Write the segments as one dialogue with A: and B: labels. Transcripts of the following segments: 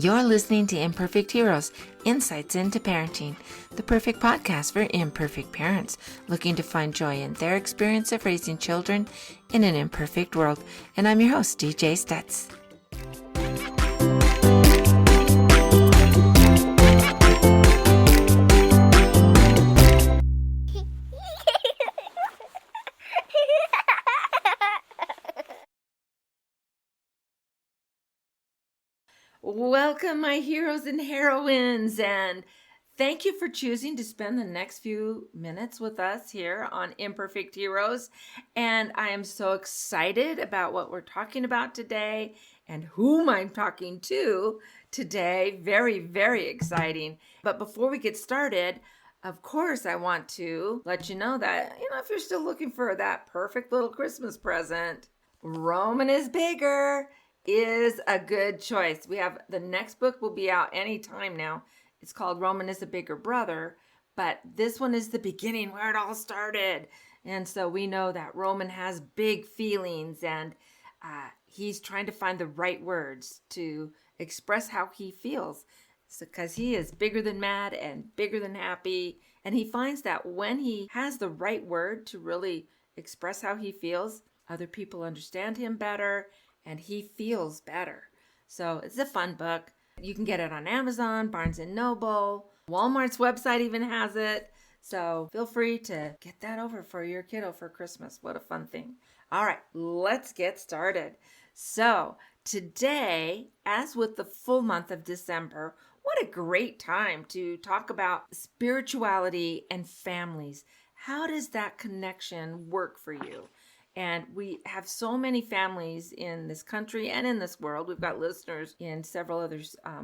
A: You're listening to Imperfect Heroes, Insights into Parenting, the perfect podcast for imperfect parents looking to find joy in their experience of raising children in an imperfect world. And I'm your host, DJ Stutz. Welcome, my heroes and heroines, and thank you for choosing to spend the next few minutes with us here on Imperfect Heroes. And I am so excited about what we're talking about today and whom I'm talking to today. Very, very exciting. But before we get started, of course, I want to let you know that, if you're still looking for that perfect little Christmas present, Roman is Bigger is a good choice. We have the next book will be out anytime now. It's called Roman is a Bigger Brother, but this one is the beginning where it all started. And so we know that Roman has big feelings, and he's trying to find the right words to express how he feels. Because he is bigger than mad and bigger than happy. And he finds that when he has the right word to really express how he feels, other people understand him better and he feels better. So it's a fun book. You can get it on Amazon, Barnes & Noble. Walmart's website even has it. So feel free to get that over for your kiddo for Christmas. What a fun thing. All right, let's get started. So today, as with the full month of December, what a great time to talk about spirituality and families. How does that connection work for you? And we have so many families in this country and in this world. We've got listeners in several other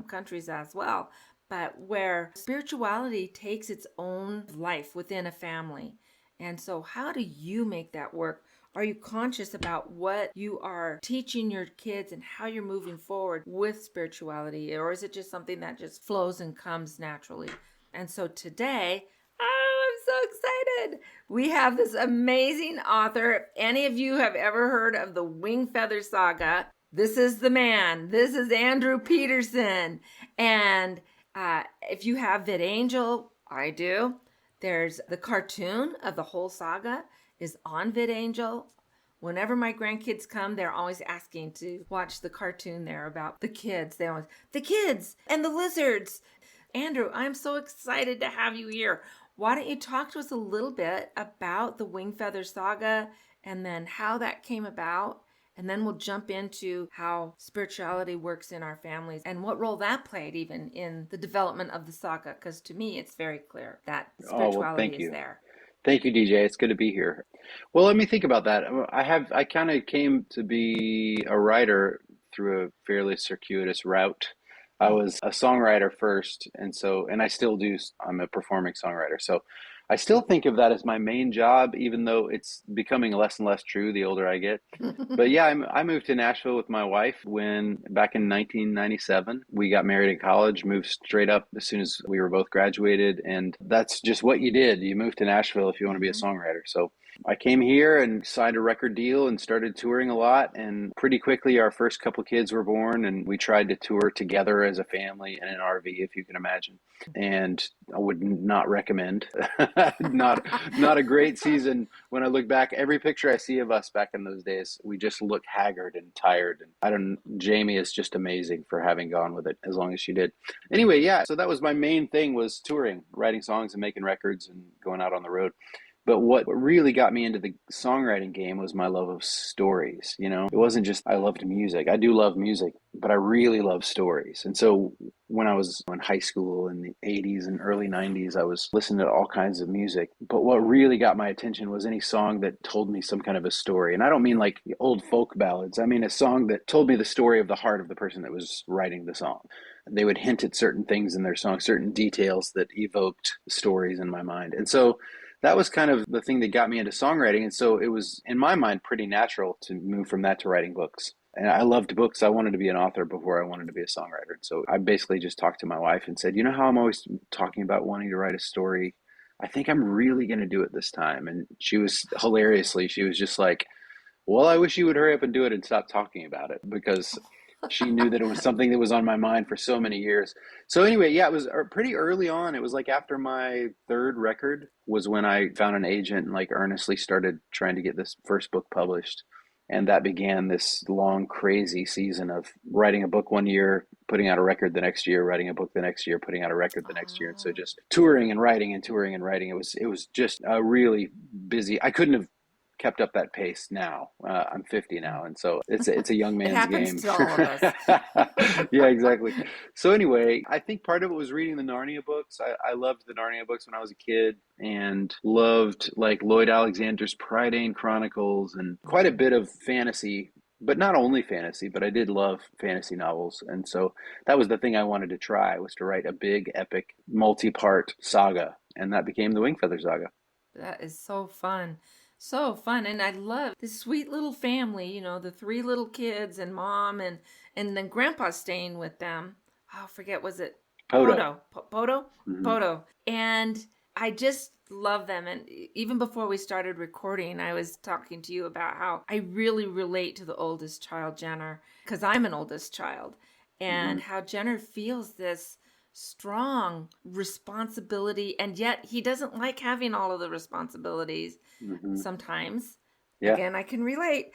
A: countries as well, but where spirituality takes its own life within a family. And so how do you make that work? Are you conscious about what you are teaching your kids and how you're moving forward with spirituality? Or is it just something that just flows and comes naturally? And so today, I'm so excited. We have this amazing author. If any of you have ever heard of the Wingfeather Saga, this is the man. This is Andrew Peterson. And if you have VidAngel, I do. There's the cartoon of the whole saga is on VidAngel. Whenever my grandkids come, they're always asking to watch the cartoon there about the kids. The kids and the lizards. Andrew, I'm so excited to have you here. Why don't you talk to us a little bit about the Wingfeather Saga and then how that came about? And then we'll jump into how spirituality works in our families and what role that played even in the development of the saga. Because to me, it's very clear that spirituality is there.
B: Thank you, DJ. It's good to be here. Well, let me think about that. I kind of came to be a writer through a fairly circuitous route. I was a songwriter first, and I still do. I'm a performing songwriter. So I still think of that as my main job, even though it's becoming less and less true the older I get. But yeah, I moved to Nashville with my wife back in 1997. We got married in college, moved straight up as soon as we were both graduated. And that's just what you did. You moved to Nashville if you want to be a songwriter. So I came here and signed a record deal and started touring a lot. And pretty quickly, our first couple kids were born, and we tried to tour together as a family in an RV, if you can imagine. And I would not recommend. Not a great season. When I look back, every picture I see of us back in those days, we just look haggard and tired. And Jamie is just amazing for having gone with it as long as she did. Anyway, yeah, so that was my main thing, was touring, writing songs and making records and going out on the road. But what really got me into the songwriting game was my love of stories. It wasn't just I loved music. I do love music, but I really love stories. And so when I was in high school in the 80s and early 90s, I was listening to all kinds of music. But what really got my attention was any song that told me some kind of a story. And I don't mean like old folk ballads. I mean a song that told me the story of the heart of the person that was writing the song. They would hint at certain things in their song, certain details that evoked stories in my mind. And so that was kind of the thing that got me into songwriting. And so it was, in my mind, pretty natural to move from that to writing books. And I loved books. I wanted to be an author before I wanted to be a songwriter. So I basically just talked to my wife and said, how I'm always talking about wanting to write a story? I think I'm really going to do it this time. And she was she was just like, well, I wish you would hurry up and do it and stop talking about it, because She knew that it was something that was on my mind for so many years. So anyway, yeah, it was pretty early on. It was like after my third record was when I found an agent and like earnestly started trying to get this first book published. And that began this long, crazy season of writing a book one year, putting out a record the next year, writing a book the next year, putting out a record the next year. And so
A: Oh,
B: just touring and writing and touring and writing. It was just a really busy. I couldn't have kept up that pace now. I'm 50 now, and so it's a young
A: it
B: man's
A: happens
B: game.
A: to all of us.
B: Yeah, exactly. So anyway, I think part of it was reading the Narnia books. I loved the Narnia books when I was a kid, and loved like Lloyd Alexander's Prydain Chronicles and quite a
A: Mhm.
B: bit of fantasy. But not only fantasy, but I did love fantasy novels. And so that was the thing I wanted to try, was to write a big, epic, multi-part saga. And that became the Wingfeather Saga.
A: That is so fun. So fun. And I love this sweet little family, the three little kids and mom and then grandpa staying with them. Oh, I forget, was it
B: Poto.
A: Poto? Poto?
B: Hmm.
A: Poto. And I just love them. And even before we started recording, I was talking to you about how I really relate to the oldest child, Jenner, because I'm an oldest child,
B: Hmm.
A: and how Jenner feels this strong responsibility, and yet he doesn't like having all of the responsibilities
B: Hmm.
A: sometimes.
B: Yeah.
A: Again, I can relate.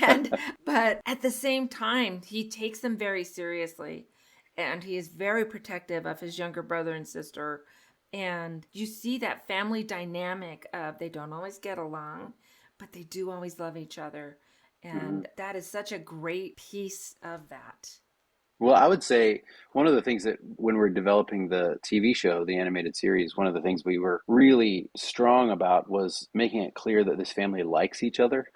A: and but at the same time, he takes them very seriously, and he is very protective of his younger brother and sister. And you see that family dynamic of they don't always get along, but they do always love each other.
B: Hmm.
A: And that is such a great piece of that.
B: Well, I would say one of the things that when we're developing the TV show, the animated series, one of the things we were really strong about was making it clear that this family likes each other.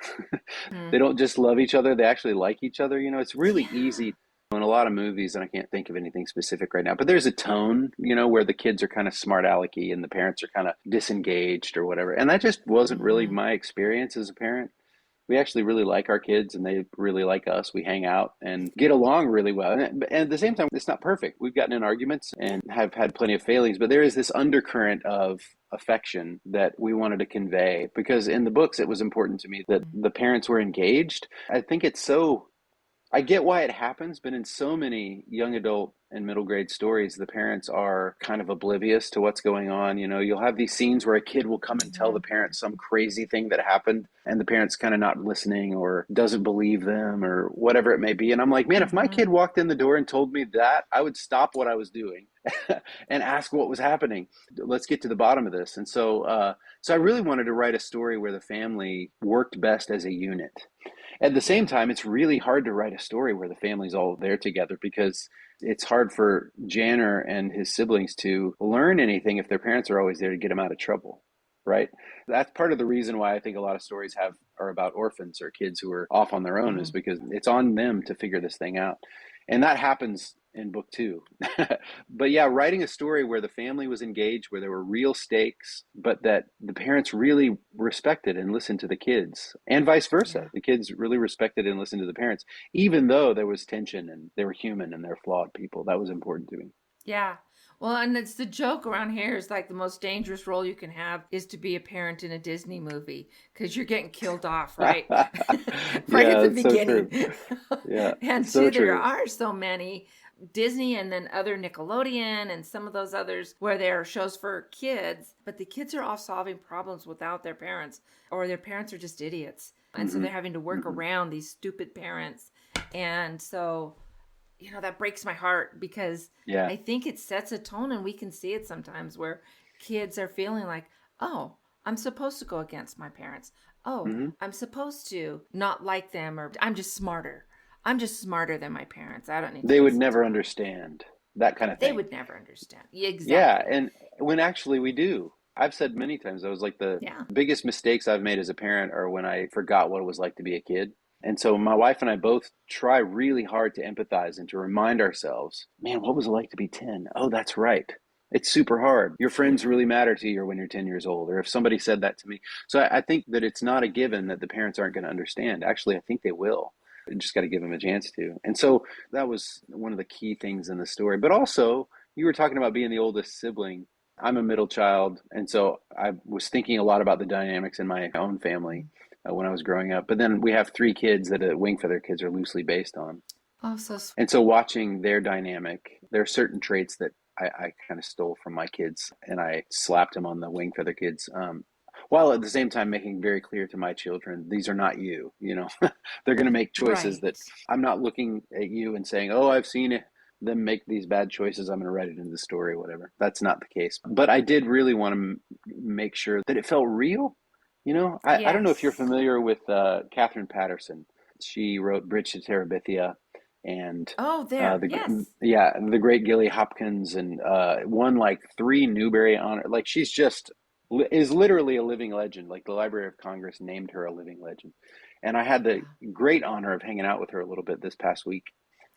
B: They
A: Mm.
B: don't just love each other, they actually like each other. It's really
A: Yeah.
B: easy in a lot of movies, and I can't think of anything specific right now, but there's a tone, where the kids are kind of smart alecky and the parents are kind of disengaged or whatever. And that just wasn't really
A: Mm-hmm.
B: my experience as a parent. We actually really like our kids and they really like us. We hang out and get along really well. And at the same time, it's not perfect. We've gotten in arguments
A: Yeah.
B: and have had plenty of failings, but there is this undercurrent of affection that we wanted to convey, because in the books, it was important to me that the parents were engaged. I think it's so I get why it happens, but in so many young adult and middle grade stories, the parents are kind of oblivious to what's going on. You'll have these scenes where a kid will come and tell the
A: Mm-hmm.
B: parents some crazy thing that happened, and the parents kind of not listening or doesn't believe them or whatever it may be. And I'm like, man, if my
A: Mm-hmm.
B: kid walked in the door and told me that, I would stop what I was doing and ask what was happening. Let's get to the bottom of this. And so I really wanted to write a story where the family worked best as a unit. At the same
A: Yeah.
B: time, it's really hard to write a story where the family's all there together, because it's hard for Janner and his siblings to learn anything if their parents are always there to get them out of trouble, right? That's part of the reason why I think a lot of stories have are about orphans or kids who are off on their own,
A: Mm-hmm.
B: is because it's on them to figure this thing out. And that happens in book two. But yeah, writing a story where the family was engaged, where there were real stakes, but that the parents really respected and listened to the kids, and vice versa.
A: Yeah.
B: The kids really respected and listened to the parents, even though there was tension and they were human and they're flawed people. That was important to me.
A: Yeah. Well, and it's the joke around here is like the most dangerous role you can have is to be a parent in a Disney movie because you're getting killed off, right? Right at
B: Yeah,
A: the
B: it's so true.
A: beginning.
B: Yeah,
A: And
B: so
A: see, there
B: true.
A: are so many Disney and then other Nickelodeon and some of those others where there are shows for kids, but the kids are all solving problems without their parents, or their parents are just idiots. And so
B: Hmm.
A: they're having to work
B: Hmm.
A: around these stupid parents. And so that breaks my heart because
B: Yeah.
A: I think it sets a tone, and we can see it sometimes where kids are feeling like, oh, I'm supposed to go against my parents. Oh,
B: Hmm.
A: I'm supposed to not like them, or I'm just smarter. I'm just smarter than my parents. I don't need to
B: They would
A: listen to
B: never
A: them.
B: understand that kind of
A: They
B: thing.
A: would never understand. Yeah,
B: Yeah,
A: exactly.
B: and when actually we do. I've said many times, I was like, the
A: Yeah.
B: biggest mistakes I've made as a parent are when I forgot what it was like to be a kid. And so my wife and I both try really hard to empathize and to remind ourselves, man, what was it like to be 10? Oh, that's right. It's super hard. Your friends
A: Yeah.
B: really matter to you when you're 10 years old, or if somebody said that to me. So I think that it's not a given that the parents aren't going to understand. Actually, I think they will. You just got to give them a chance to. And so that was one of the key things in the story. But also, you were talking about being the oldest sibling. I'm a middle child, and so I was thinking a lot about the dynamics in my own family when I was growing up. But then we have three kids that Wingfeather kids are loosely based on.
A: Oh, so sweet.
B: And so watching their dynamic, there are certain traits that I kind of stole from my kids, and I slapped them on the Wingfeather kids. While at the same time making very clear to my children, these are not you. You know, they're going to make choices that
A: Right.
B: I'm not looking at you and saying, "Oh, I've seen it." Them make these bad choices. I'm going to write it into the story, whatever. That's not the case. But I did really want to make sure that it felt real. You know, I don't know if you're
A: Yes.
B: familiar with Catherine Patterson. She wrote Bridge to Terabithia and
A: Oh, there. Yes.
B: the great Gilly Hopkins and won like 3 Newbery honor. Like she's just is literally a living legend. Like the Library of Congress named her a living legend. And I had the
A: Yeah.
B: great honor of hanging out with her a little bit this past week.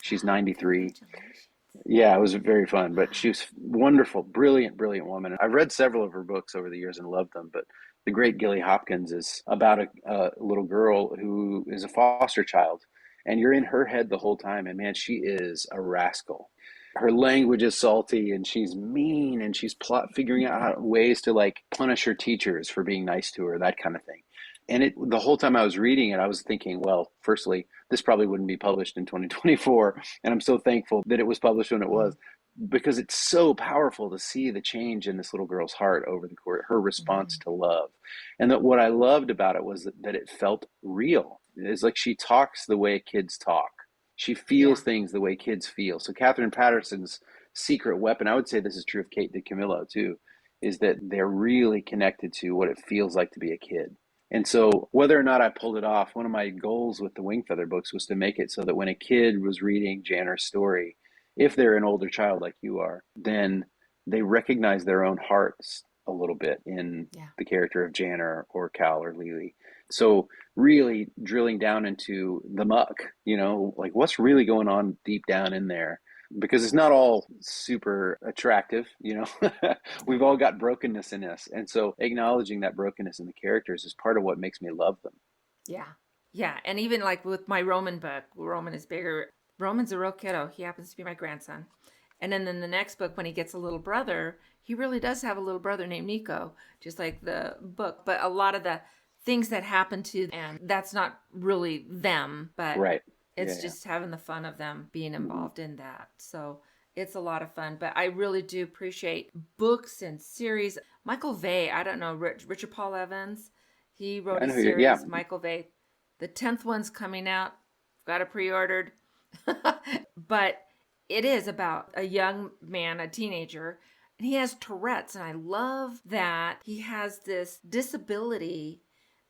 B: She's
A: Oh,
B: 93.
A: congratulations.
B: Yeah, it was very fun, but she
A: Wow.
B: was wonderful, brilliant, brilliant woman. I've read several of her books over the years and loved them, but The Great Gilly Hopkins is about a little girl who is a foster child, and you're in her head the whole time, and man, she is a rascal. Her language is salty, and she's mean, and she's figuring out ways to like punish her teachers for being nice to her, that kind of thing. And the whole time I was reading it, I was thinking, well, firstly, this probably wouldn't be published in 2024. And I'm so thankful that it was published when it
A: Mm,
B: was, because it's so powerful to see the change in this little girl's heart over the course, her response
A: mm,
B: to love. And that what I loved about it was that it felt real. It's like she talks the way kids talk. She feels
A: yeah.
B: things the way kids feel. So Catherine Patterson's secret weapon, I would say this is true of Kate DiCamillo too, is that they're really connected to what it feels like to be a kid. And so, whether or not I pulled it off, one of my goals with the Wingfeather books was to make it so that when a kid was reading Janner's story, if they're an older child like you are, then they recognize their own hearts a little bit in
A: Yeah.
B: the character of Janner or Cal or Lily. So, really drilling down into the muck, you know, like what's really going on deep down in there, because it's not all super attractive, you know.
A: No.
B: We've all got brokenness in us. And so acknowledging that brokenness in the characters is part of what makes me love them.
A: Yeah. Yeah. And even like with my Roman book, Roman is bigger. Roman's a real kiddo. He happens to be my grandson. And then in the next book, when he gets a little brother, he really does have a little brother named Nico, just like the book. But a lot of the things that happen to, and that's not really them, but
B: Right. Yeah,
A: it's
B: yeah.
A: just having the fun of them being involved in that. So it's a lot of fun. But I really do appreciate books and series. Michael Vey, I don't know, Richard Paul Evans, he wrote
B: I
A: a
B: know who you're, yeah.
A: series, Michael Vey. The 10th one's coming out. Got it pre ordered. But it is about a young man, a teenager, and he has Tourette's. And I love that he has this disability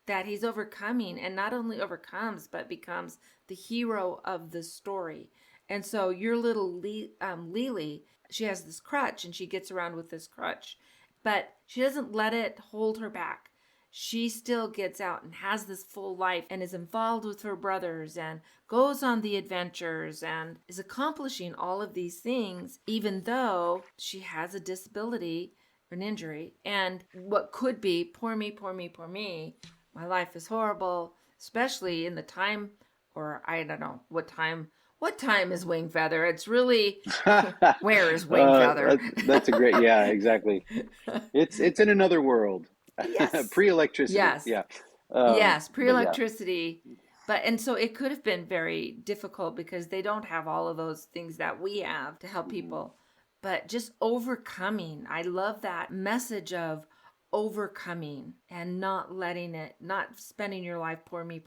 A: that he's overcoming, and not only overcomes, but becomes the hero of the story. And so your little Lily, she has this crutch and she gets around with this crutch, but she doesn't let it hold her back. She still gets out and has this full life and is involved with her brothers and goes on the adventures and is accomplishing all of these things, even though she has a disability or an injury. And what could be, poor me, poor me, poor me, my life is horrible, especially in the time, or I don't know what time. What time is Wingfeather? It's really, where is Wingfeather?
B: That's a great, yeah, exactly. It's in another world,
A: Yes.
B: pre-electricity.
A: Yes.
B: Yeah.
A: Yes. Pre
B: But yeah.
A: electricity. But, and so it could have been very difficult because they don't have all of those things that we have to help people. But just overcoming. I love that message of overcoming and not letting it, not spending your life, poor me,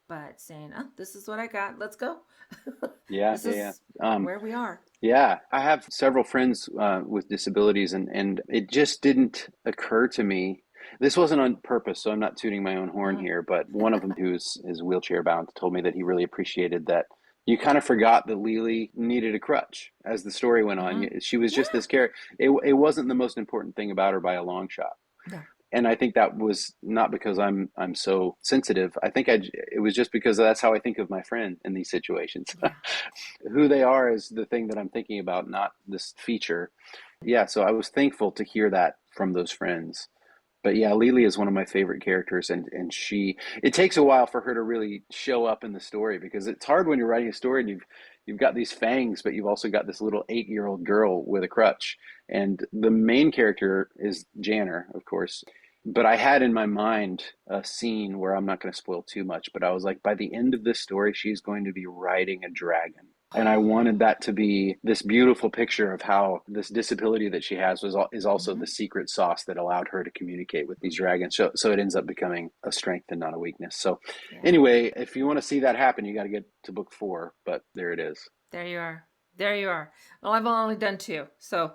A: but saying, oh, this is what I got. Let's go.
B: Yeah,
A: This
B: yeah, yeah.
A: is where we are.
B: Yeah, I have several friends with disabilities, and it just didn't occur to me. This wasn't on purpose, so I'm not tooting my own horn
A: Mm.
B: here, but one of them who's is wheelchair bound told me that he really appreciated that you kind of forgot that Lily needed a crutch as the story went on.
A: Mm-hmm.
B: She was just
A: Yeah.
B: this character. It wasn't the most important thing about her by a long shot.
A: No.
B: And I think that was not because I'm so sensitive. I think it was just because that's how I think of my friend in these situations.
A: Yeah.
B: Who they are is the thing that I'm thinking about, not this feature. Yeah, so I was thankful to hear that from those friends. But yeah, Lily is one of my favorite characters, and she it takes a while for her to really show up in the story, because it's hard when you're writing a story and you've got these fangs, but you've also got this little 8-year-old girl with a crutch. And the main character is Janner, of course, but I had in my mind a scene where I'm not going to spoil too much, but I was like, by the end of this story, she's going to be riding a dragon. And I wanted that to be this beautiful picture of how this disability that she has is also
A: Mm-hmm.
B: the secret sauce that allowed her to communicate with these dragons. So it ends up becoming a strength and not a weakness. So
A: Yeah.
B: anyway, if you want to see that happen, you got to get to book 4, but there it is.
A: There you are. There you are. Well, I've only done 2, so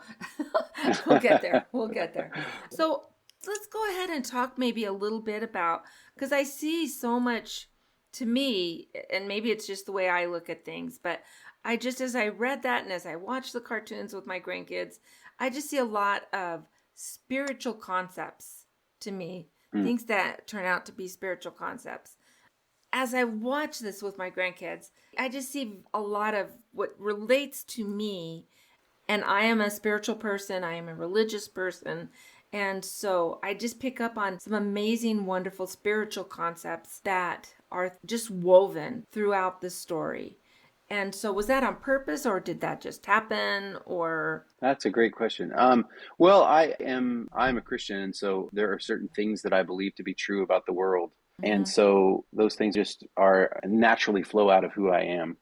A: we'll get there. We'll get there. So let's go ahead and talk maybe a little bit about, because I see so much to me, and maybe it's just the way I look at things, but I just, as I read that and as I watch the cartoons with my grandkids, I just see a lot of spiritual concepts to me,
B: Mm.
A: things that turn out to be spiritual concepts. As I watch this with my grandkids, I just see a lot of what relates to me. And I am a spiritual person, I am a religious person. And so I just pick up on some amazing, wonderful spiritual concepts that are just woven throughout the story. And so, was that on purpose, or did that just happen? Or,
B: That's a great question. Well, I'm a Christian, and so there are certain things that I believe to be true about the world, and
A: mm-hmm,
B: so those things just are naturally flow out of who I am.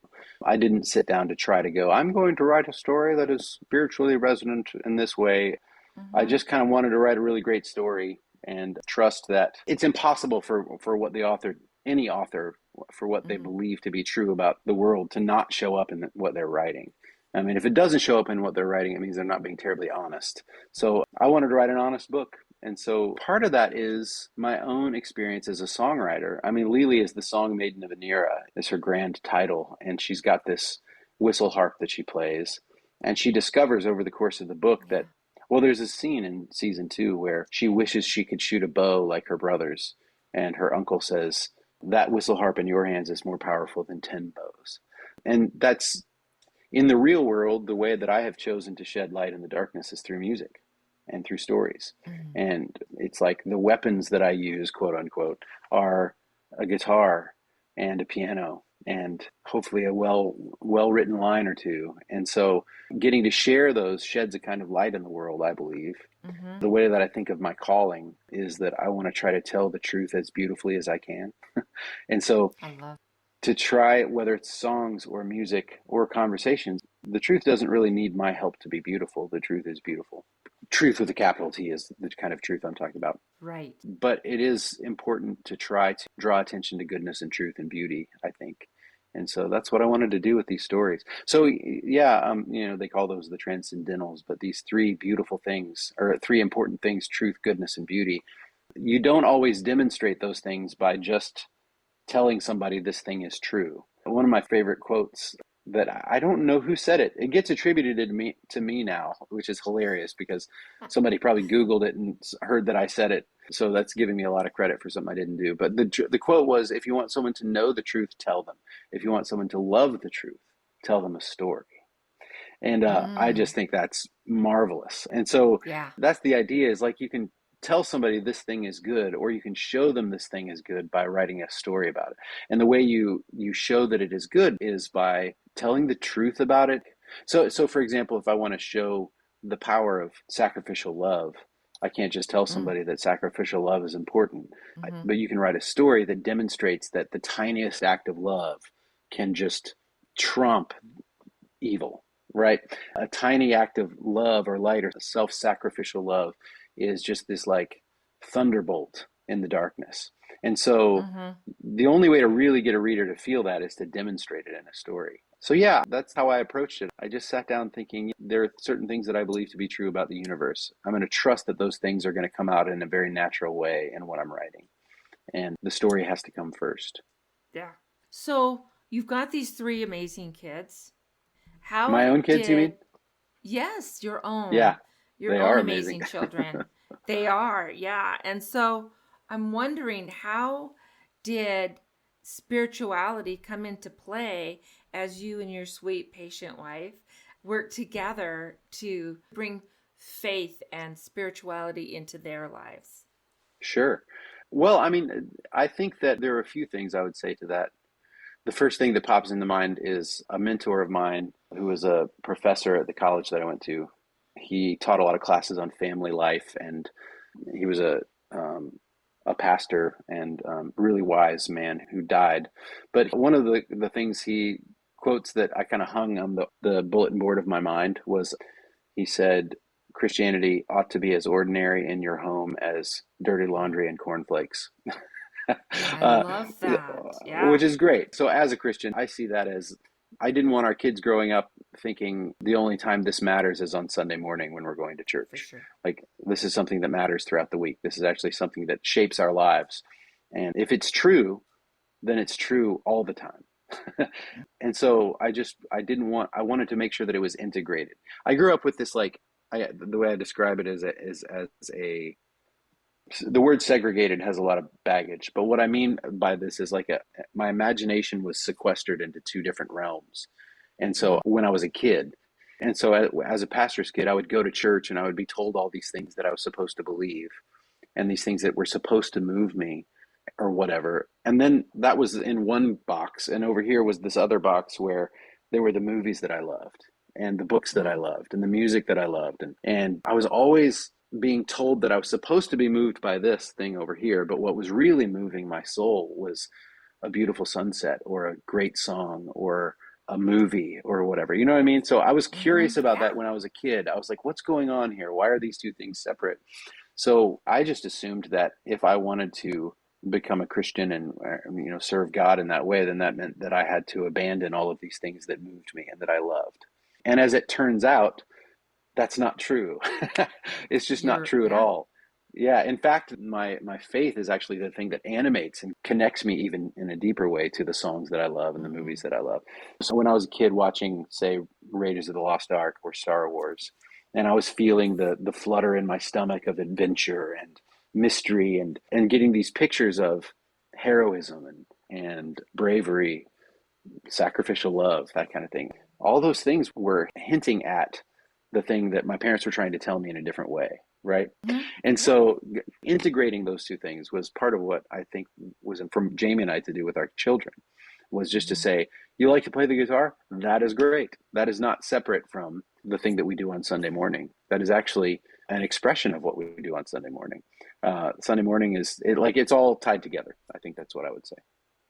B: I didn't sit down to try to go, I'm going to write a story that is spiritually resonant in this way. I
A: mm-hmm,
B: just kind of wanted to write a really great story and trust that it's impossible for what the author, any author, for what they
A: mm-hmm,
B: believe to be true about the world to not show up in what they're writing. I mean, if it doesn't show up in what they're writing, it means they're not being terribly honest. So I wanted to write an honest book. And so part of that is my own experience as a songwriter. I mean, Lily is the Song Maiden of Anira, is her grand title. And she's got this whistle harp that she plays. And she discovers over the course of the book that,
A: yeah,
B: well, there's a scene in season 2 where she wishes she could shoot a bow like her brothers. And her uncle says, that whistle harp in your hands is more powerful than 10 bows. And that's in the real world, the way that I have chosen to shed light in the darkness is through music and through stories.
A: mm-hmm,
B: And it's like the weapons that I use, quote unquote, are a guitar and a piano and hopefully a well written line or two. And so getting to share those sheds a kind of light in the world, I believe.
A: mm-hmm.
B: The way that I think of my calling is that I want to try to tell the truth as beautifully as I can. And so
A: I love.
B: to try, whether it's songs or music or conversations, the truth doesn't really need my help to be beautiful. The truth is beautiful. Truth with a capital T is the kind of truth I'm talking about.
A: Right.
B: But it is important to try to draw attention to goodness and truth and beauty, I think. And so that's what I wanted to do with these stories. So yeah, they call those the transcendentals, but these 3 beautiful things, or 3 important things: truth, goodness, and beauty. You don't always demonstrate those things by just telling somebody this thing is true. One of my favorite quotes that I don't know who said it. It gets attributed to me now, which is hilarious because somebody probably Googled it and heard that I said it. So that's giving me a lot of credit for something I didn't do. But the quote was, if you want someone to know the truth, tell them. If you want someone to love the truth, tell them a story. And I
A: Mm,
B: just think that's marvelous. And so
A: yeah.
B: that's the idea, is like you can tell somebody this thing is good, or you can show them this thing is good by writing a story about it. And the way you show that it is good is by telling the truth about it. So for example, if I want to show the power of sacrificial love, I can't just tell
A: Mm,
B: somebody that sacrificial love is important,
A: mm-hmm.
B: but you can write a story that demonstrates that the tiniest act of love can just trump evil, right? A tiny act of love or light or self sacrificial love is just this like thunderbolt in the darkness. And so
A: Mm-hmm.
B: the only way to really get a reader to feel that is to demonstrate it in a story. So yeah, that's how I approached it. I just sat down thinking there are certain things that I believe to be true about the universe. I'm going to trust that those things are going to come out in a very natural way in what I'm writing. And the story has to come first.
A: Yeah. So you've got these 3 amazing kids. How
B: My own kids, you mean?
A: did, yes,
B: Yeah,
A: your
B: they
A: own
B: are amazing.
A: amazing children. They are, yeah. And so I'm wondering, how did spirituality come into play as you and your sweet, patient wife work together to bring faith and spirituality into their lives?
B: Sure. Well, I mean, I think that there are a few things I would say to that. The first thing that pops into mind is a mentor of mine who was a professor at the college that I went to. He taught a lot of classes on family life, and he was um, a pastor and really wise man who died. But one of the things he quotes that I kind of hung on the bulletin board of my mind was he said, Christianity ought to be as ordinary in your home as dirty laundry and cornflakes.
A: I
B: uh,
A: love that.
B: which
A: Yeah,
B: is great. So as a Christian, I see that as I didn't want our kids growing up thinking the only time this matters is on Sunday morning when we're going to
A: for
B: church.
A: sure.
B: Like this is something that matters throughout the week. This is actually something that shapes our lives. And if it's true, then it's true all the time. And so I didn't want I wanted to make sure that it was integrated. I grew up with this like the way I describe it is as a the word segregated has a lot of baggage, but what I mean by this is like my imagination was sequestered into two different realms. And
A: Mm,
B: so when I was a kid, and so as a pastor's kid, I would go to church and I would be told all these things that I was supposed to believe and these things that were supposed to move me or whatever. And then that was in one box, and over here was this other box where there were the movies that I loved and the books that I
A: mm,
B: loved and the music that I loved. And I was always being told that I was supposed to be moved by this thing over here, but what was really moving my soul was a beautiful sunset or a great song or a movie or whatever. You know what I mean? So I was
A: hmm.
B: curious about that
A: Yeah.
B: when I was a kid. I was like, what's going on here? Why are these two things separate? So I just assumed that if I wanted to become a Christian and serve God in that way, then that meant that I had to abandon all of these things that moved me and that I loved. And as it turns out, that's not true. It's just not true at
A: Yeah.
B: all. Yeah, in fact, my faith is actually the thing that animates and connects me even in a deeper way to the songs that I love and the movies
A: Hmm.
B: that I love. So when I was a kid watching, say, Raiders of the Lost Ark or Star Wars, and I was feeling the flutter in my stomach of adventure and mystery and getting these pictures of heroism and bravery, sacrificial love, that kind of thing. All those things were hinting at the thing that my parents were trying to tell me in a different way, right?
A: Hmm.
B: And
A: Yeah.
B: so integrating those two things was part of what I think was from Jamie and I to do with our children was just to
A: Hmm.
B: say, you like to play the guitar? That is great. That is not separate from the thing that we do on Sunday morning. That is actually an expression of what we do on Sunday morning. Sunday morning it's all tied together. I think that's what I would say.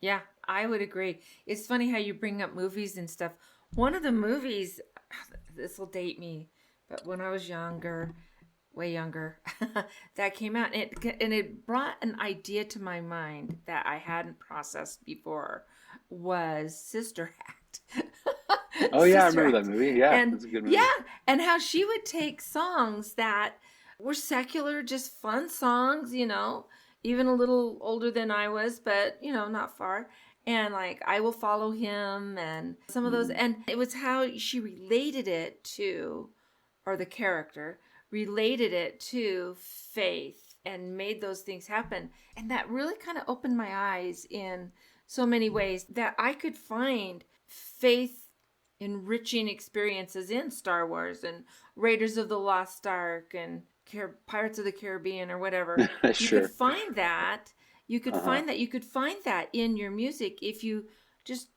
A: Yeah, I would agree. It's funny how you bring up movies and stuff. One of the movies, this will date me, but when I was younger, way younger, that came out and it brought an idea to my mind that I hadn't processed before was Sister Act.
B: Oh yeah, I
A: Sister
B: remember that
A: Act.
B: movie. Yeah,
A: And
B: that's a good
A: yeah,
B: movie.
A: and how she would take songs that were secular, just fun songs, even a little older than I was, but not far. And like I Will Follow Him and some of those.
B: Mm-hmm.
A: And it was how she related it to, or the character related it to faith and made those things happen. And that really kind of opened my eyes in so many ways that I could find faith enriching experiences in Star Wars and Raiders of the Lost Ark and Pirates of the Caribbean or whatever. You could
B: Sure.
A: find that. You could
B: Uh-huh.
A: find that. You could find that in your music if you just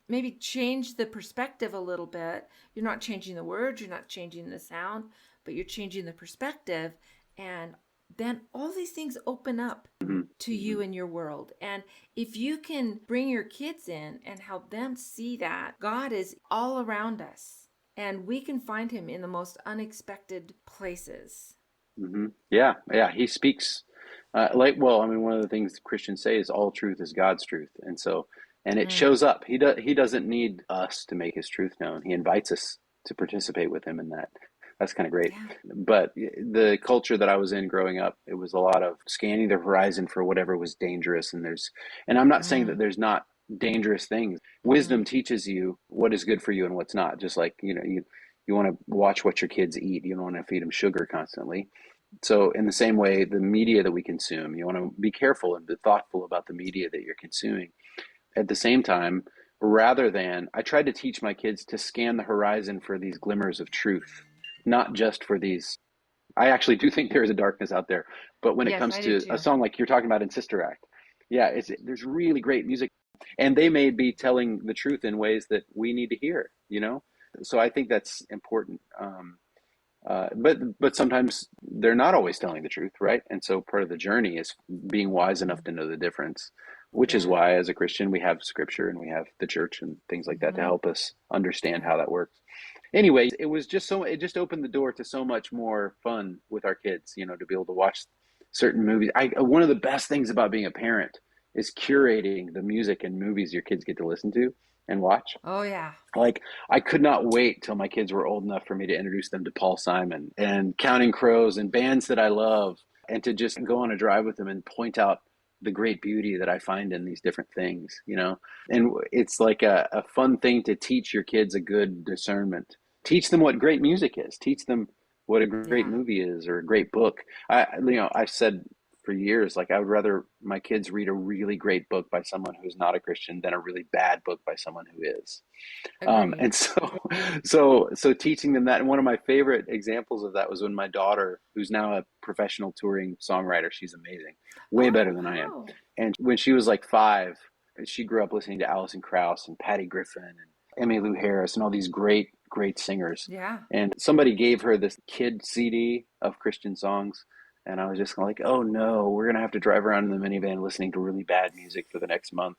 A: maybe change the perspective a little bit. You're not changing the words, you're not changing the sound, but you're changing the perspective. And then all these things open up
B: Mm-hmm.
A: to
B: Mm-hmm.
A: you in your world. And if you can bring your kids in and help them see that God is all around us and we can find him in the most unexpected places.
B: Mm-hmm. Yeah, yeah. He speaks well, I mean, one of the things Christians say is all truth is God's truth. And so and it
A: Mm,
B: shows up. He doesn't need us to make his truth known. He invites us to participate with him in that. That's kind of great.
A: yeah.
B: But the culture that I was in growing up, it was a lot of scanning the horizon for whatever was dangerous. And I'm not saying that
A: Mm,
B: there's not dangerous things.
A: mm-hmm.
B: Wisdom teaches you what is good for you and what's not. Just like, you want to watch what your kids eat. You don't want to feed them sugar constantly. So, in the same way, the media that we consume, you want to be careful and be thoughtful about the media that you're consuming. At the same time, rather than, I tried to teach my kids to scan the horizon for these glimmers of truth, not just for these. I actually do think there is a darkness out there, but when it
A: Yes,
B: comes
A: I do
B: to a
A: too.
B: song like you're talking about in Sister Act, yeah, there's really great music, and they may be telling the truth in ways that we need to hear. So I think that's important. But sometimes they're not always telling the truth, right? And so part of the journey is being wise enough to know the difference, which is
A: Yeah.
B: why as a Christian we have scripture and we have the church and things like that to
A: Mm-hmm.
B: help us understand
A: Yeah.
B: how that works. Anyway, it just opened the door to so much more fun with our kids, to be able to watch certain movies. One of the best things about being a parent is curating the music and movies your kids get to listen to and watch.
A: Oh yeah.
B: Like, I could not wait till my kids were old enough for me to introduce them to Paul Simon and Counting Crows and bands that I love, and to just go on a drive with them and point out the great beauty that I find in these different things. And it's like a fun thing to teach your kids a good discernment. Teach them what great music is. Teach them what a great
A: Yeah.
B: movie is or a great book. I've said for years, like, I would rather my kids read a really great book by someone who's not a Christian than a really bad book by someone who is.
A: Agreed.
B: And so teaching them that, and one of my favorite examples of that was when my daughter, who's now a professional touring songwriter, she's amazing, way better
A: Oh
B: than I am.
A: wow.
B: And when she was like 5, she grew up listening to Alison Krauss and Patty Griffin and Emmylou Harris and all these great singers.
A: Yeah.
B: And somebody gave her this kid CD of Christian songs. And I was just like, oh no, we're going to have to drive around in the minivan listening to really bad music for the next month.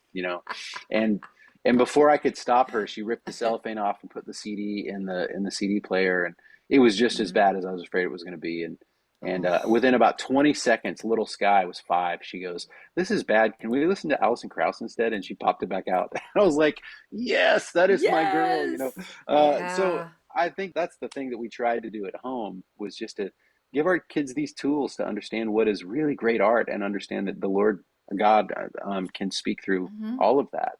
B: And and before I could stop her, she ripped the cellophane off and put the CD in the CD player, and it was just as
A: Mm-hmm.
B: bad as I was afraid it was going to be. And
A: Oh.
B: within about 20 seconds, little Sky was 5. She goes, "This is bad. Can we listen to Alison Krauss instead?" And she popped it back out. I was like, "Yes, that is my girl."
A: Yes.
B: So
A: Yeah.
B: I think that's the thing that we tried to do at home, was just to give our kids these tools to understand what is really great art and understand that the Lord God can speak through
A: Mm-hmm.
B: all of that.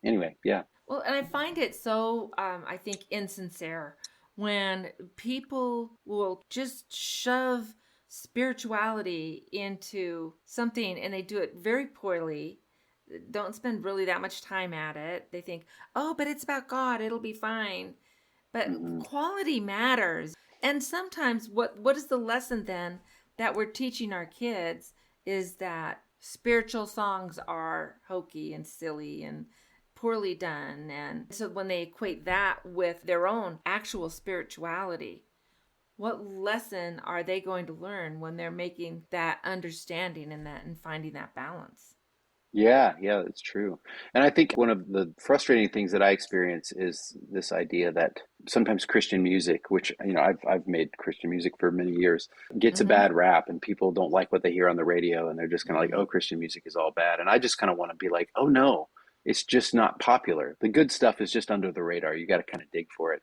B: Anyway, yeah.
A: Well, and I find it so, I think, insincere when people will just shove spirituality into something and they do it very poorly, don't spend really that much time at it. They think, oh, but it's about God, it'll be fine. But
B: Hmm.
A: quality matters. And sometimes what is the lesson then that we're teaching our kids is that spiritual songs are hokey and silly and poorly done. And so when they equate that with their own actual spirituality, what lesson are they going to learn when they're making that understanding and that and finding that balance?
B: Yeah, that's true. And I think one of the frustrating things that I experience is this idea that sometimes Christian music, which, I've made Christian music for many years, gets a
A: Mm-hmm.
B: bad rap, and people don't like what they hear on the radio, and they're just kind of like,
A: Mm-hmm.
B: "Oh, Christian music is all bad." And I just kind of want to be like, "Oh no, it's just not popular. The good stuff is just under the radar. You got to kind of dig for it."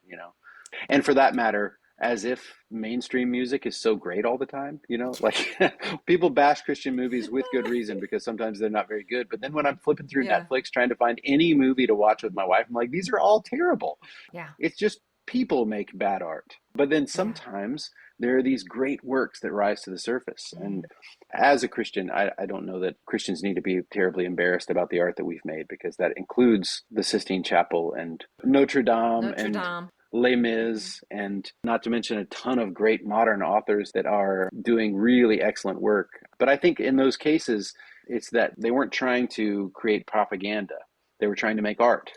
B: And for that matter, as if mainstream music is so great all the time. Like, people bash Christian movies with good reason because sometimes they're not very good. But then when I'm flipping through
A: Yeah.
B: Netflix trying to find any movie to watch with my wife, I'm like, these are all terrible.
A: Yeah.
B: It's just people make bad art. But then
A: Yeah.
B: sometimes there are these great works that rise to the surface.
A: Mm.
B: And as a Christian, I don't know that Christians need to be terribly embarrassed about the art that we've made, because that includes the Sistine Chapel and Notre Dame
A: Notre
B: and
A: Dame.
B: Les
A: Mm-hmm.
B: Mis, and not to mention a ton of great modern authors that are doing really excellent work. But I think in those cases, it's that they weren't trying to create propaganda. They were trying to make art,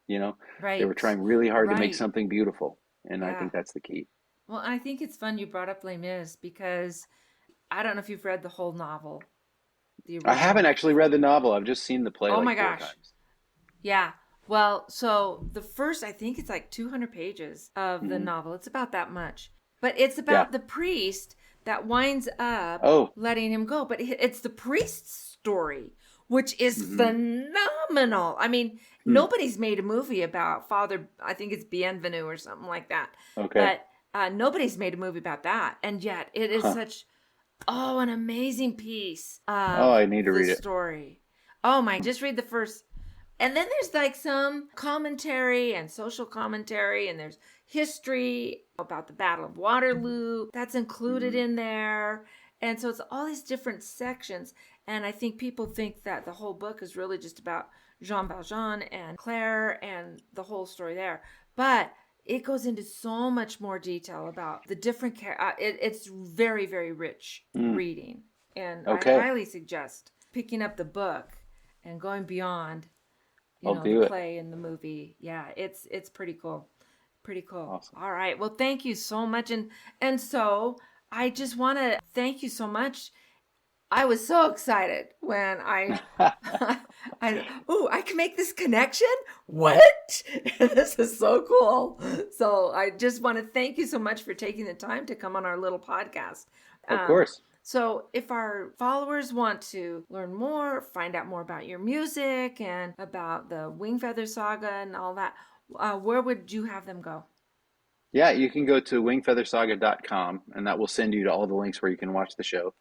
B: you know? They were
A: Right.
B: trying really hard to make
A: Right.
B: something beautiful. And I
A: Yeah.
B: think that's the key.
A: Well, I think it's fun you brought up Les Mis because I don't know if you've read the whole novel, the
B: I haven't
A: original.
B: actually read the novel. I've just seen the play
A: Oh
B: like
A: my
B: 4
A: gosh.
B: times.
A: Yeah. Well, so the first, I think it's like 200 pages of the
B: Hmm.
A: novel. It's about that much. But it's
B: Yeah.
A: about the priest that winds up
B: Oh.
A: letting him go. But it's the priest's story, which is
B: Hmm.
A: phenomenal. I mean,
B: Hmm.
A: nobody's made a movie about Father, I think it's Bienvenu or something like that.
B: Okay.
A: But nobody's made a movie about that. And yet it is
B: Huh.
A: such, oh, an amazing piece
B: Oh,
A: of
B: I need to
A: the
B: read it.
A: story. Oh my, just read the first. And then there's like some commentary and social commentary, and there's history about the Battle of Waterloo that's included
B: Hmm.
A: in there. And so it's all these different sections. And I think people think that the whole book is really just about Jean Valjean and Claire and the whole story there. But it goes into so much more detail about the different it's very, very rich
B: Mm.
A: reading. And I
B: Okay.
A: highly suggest picking up the book and going beyond
B: I'll
A: the
B: do it.
A: play and the movie. Yeah, it's pretty cool. Pretty cool.
B: Awesome.
A: All right. Well, thank you so much. And so I just want to thank you so much. I was so excited when I can make this connection. What? This is so cool. So I just want to thank you so much for taking the time to come on our little podcast.
B: Of course.
A: So if our followers want to learn more, find out more about your music and about the Wingfeather Saga and all that, where would you have them go?
B: Yeah, you can go to wingfeathersaga.com, and that will send you to all the links where you can watch the show.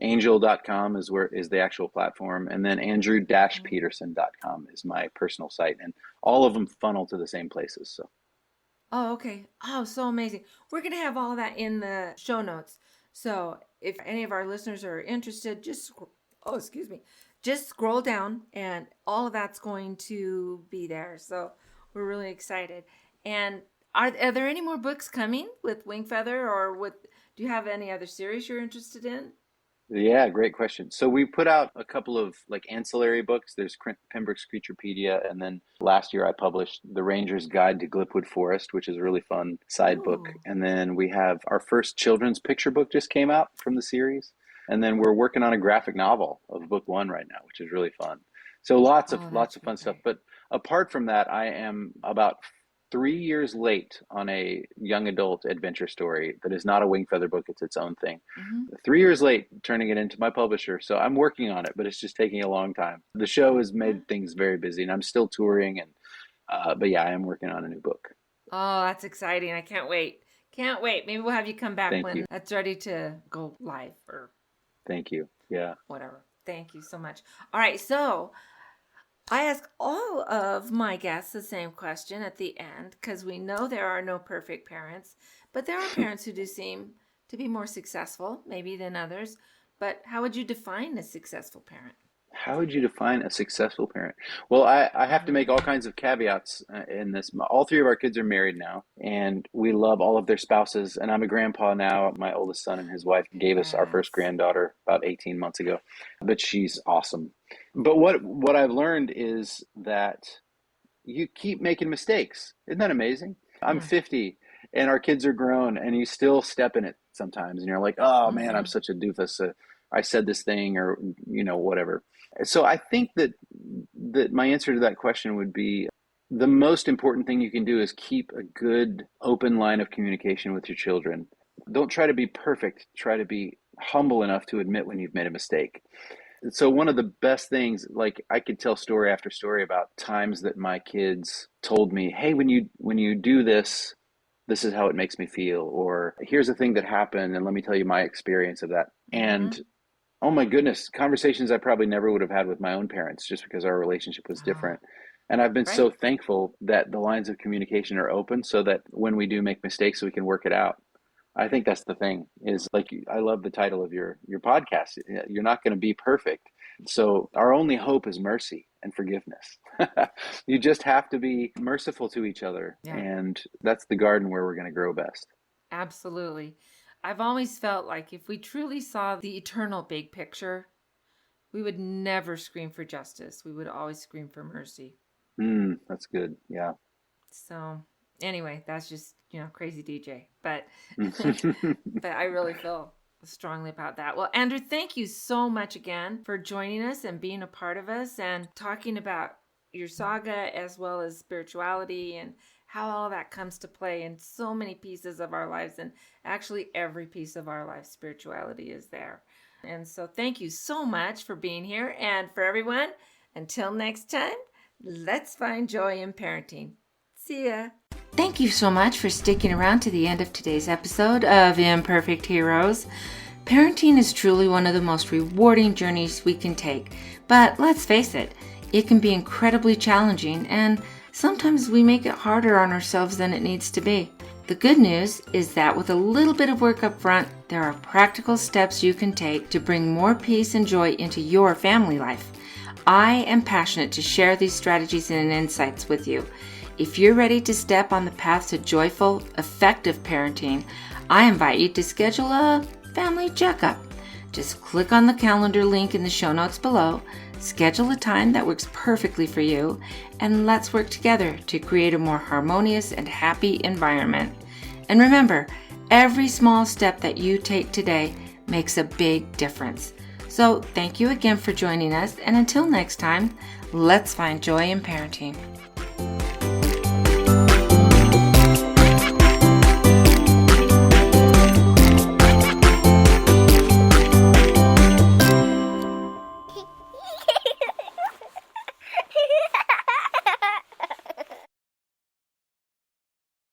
B: Angel.com is the actual platform, and then Andrew-Peterson.com is my personal site, and all of them funnel to the same places. So.
A: Oh, okay. Oh, so amazing. We're going to have all that in the show notes. So if any of our listeners are interested, just scroll down, and all of that's going to be there. So we're really excited. And are there any more books coming with Wingfeather, or do you have any other series you're interested in?
B: Yeah, great question. So we put out a couple of like ancillary books. There's Pembroke's Creaturepedia, and then last year I published The Ranger's Guide to Glipwood Forest, which is a really fun side book. And then we have our first children's picture book just came out from the series. And then we're working on a graphic novel of book 1 right now, which is really fun. So lots of fun stuff. But apart from that, I am about 3 years late on a young adult adventure story that is not a Wingfeather book. It's its own thing. 3 years late turning it into my publisher. So I'm working on it, but it's just taking a long time. The show has made things very busy, and I'm still touring. But yeah, I am working on a new book.
A: Oh, that's exciting. I can't wait. Can't wait. Maybe we'll have you come back
B: Thank you.
A: That's ready to go live or
B: Thank you. Yeah.
A: Whatever. Thank you so much. All right. So I ask all of my guests the same question at the end, because we know there are no perfect parents, but there are parents who do seem to be more successful maybe than others. But how would you define a successful parent?
B: How would you define a successful parent? Well, I have to make all kinds of caveats in this. All 3 of our kids are married now, and we love all of their spouses. And I'm a grandpa now. My oldest son and his wife gave us our first granddaughter about 18 months ago, but she's awesome. But what I've learned is that you keep making mistakes. Isn't that amazing? I'm 50 and our kids are grown, and you still step in it sometimes. And you're like, oh man, I'm such a doofus. I said this thing, or, whatever. So I think that my answer to that question would be the most important thing you can do is keep a good open line of communication with your children. Don't try to be perfect. Try to be humble enough to admit when you've made a mistake. So one of the best things, like I could tell story after story about times that my kids told me, hey, when you do this, this is how it makes me feel, or here's the thing that happened, and let me tell you my experience of that. And oh my goodness, conversations I probably never would have had with my own parents, just because our relationship was different. And I've been so thankful that the lines of communication are open, so that when we do make mistakes, we can work it out. I think that's the thing, is like, I love the title of your podcast. You're not going to be perfect. So our only hope is mercy and forgiveness. You just have to be merciful to each other. Yeah. And that's the garden where we're going to grow best.
A: Absolutely. I've always felt like if we truly saw the eternal big picture, we would never scream for justice. We would always scream for mercy.
B: That's good. Yeah.
A: So anyway, that's just, crazy DJ. But but I really feel strongly about that. Well, Andrew, thank you so much again for joining us and being a part of us and talking about your saga as well as spirituality and how all that comes to play in so many pieces of our lives. And actually every piece of our life, spirituality is there. And so thank you so much for being here. And for everyone, until next time, let's find joy in parenting. See ya. Thank you so much for sticking around to the end of today's episode of Imperfect Heroes. Parenting is truly one of the most rewarding journeys we can take. But let's face it, it can be incredibly challenging, and sometimes we make it harder on ourselves than it needs to be. The good news is that with a little bit of work up front, there are practical steps you can take to bring more peace and joy into your family life. I am passionate to share these strategies and insights with you. If you're ready to step on the path to joyful, effective parenting, I invite you to schedule a family checkup. Just click on the calendar link in the show notes below, Schedule a time that works perfectly for you, and let's work together to create a more harmonious and happy environment. And remember, every small step that you take today makes a big difference. So thank you again for joining us, and until next time, let's find joy in parenting.